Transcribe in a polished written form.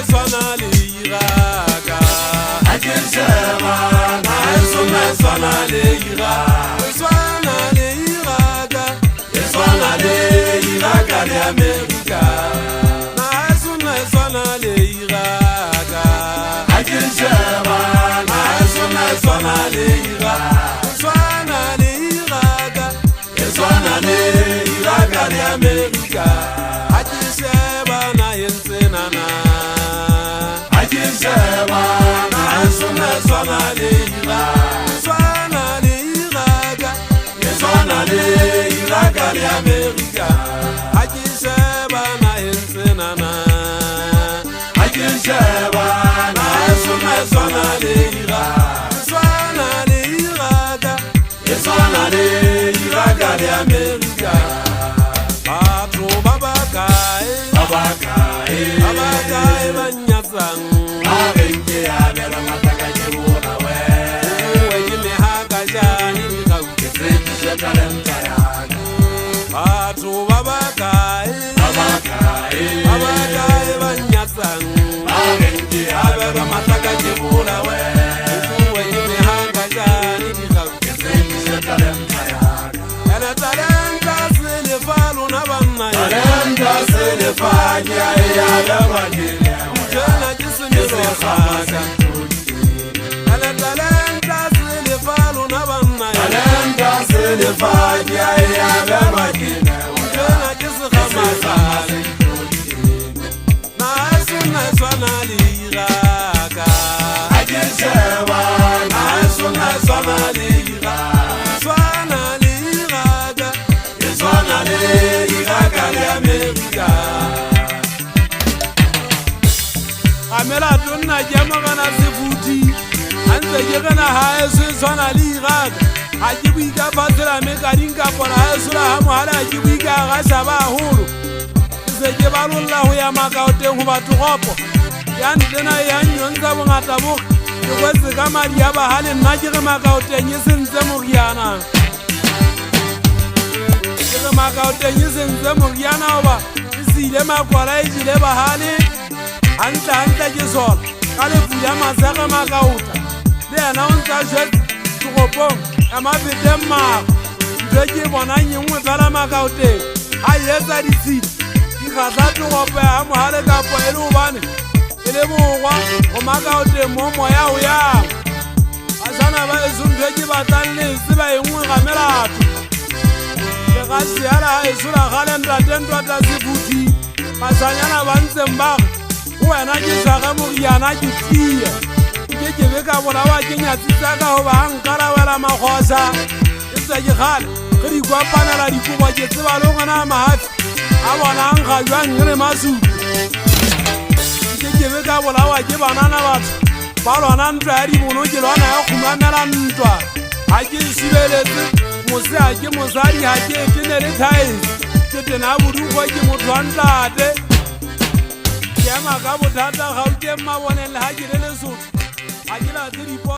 swana le iraga a ke sheba na sona swana le iraga swana le iraga swana le iraga le America na swana le iraga a ke sheba na sona le iraga swana le iraga swana le iraga le America a ke sheba na yentsena na a ke sheba na sona le iraga swana le iraga swana le iraga le America a ke sheba na yentsena na a ke sheba na sona le iraga swana le iraga swana le iraga le America batho ba bakae abakae ba nyatsang a renke ya bela mataka ke bona we we ke le ha ka jane di ga ke se talenta ya batho ba bakae abakae ba nyatsang a renke ya bela mataka ke bona we we ke le ha ka jane di ga ke se talenta ya talenta se le falo na banna talenta se le fanya ya la magile jana ke se me lo saka talenta se le falo na banna talenta se le fanya ya la magile jana ke se khamasa na swana le iraga a ke sheba na sona le iraga swana le iraga swana le iraga le America amela tonna jama kana sefuti antse ke kana ha se swana le iraga a ke buika fatsela me ka dinka pona ha sula ha mohala ke buika ga shaba holo se ke balolla ho ya makaoteng ho batho gopo ya ntena ya nyonza bongata bo ke kwetse ka madi ya bahale nna ke re makaoteng e sentse moriana ke re makaoteng e sentse moriana oba e sile makwala e jile bahale hantle ke sola ka lefu ya masaka makaota le yena o ntsa jetse toropong ya mafeteng mako ntho ke bona nngwe fela makaoteng a etsa ditshedi dikgatla toropo ya mohale kapo e le gobane e le borwa go makaoteng mo moya o yang basana ba eso ntho ke batlang le tseba e nngwe ga melato le ga seala ga esola gale ntatentwata sefuthi basanyana ba ntseng bage go wena ke sage moriana ke tie ke be ka bolawa ke nyatsitsa ka go ba nkarabela makgosa ke tse ke gale ge di kwapanela dikobo ke tseba le gona mahafi a bona nkga jwang re masutu ke be ka bolawa ke banana batho ba lwana ntwa ya dibono ke lwana ya kgumamela ntwa ga ke sibeletse mose a ke mosadi ga ke etene le thaese ke tena bodugo ke motho wa ntate ke ema ka bothata gauteng maboneng le ga ke le lesotho ga ke late dipo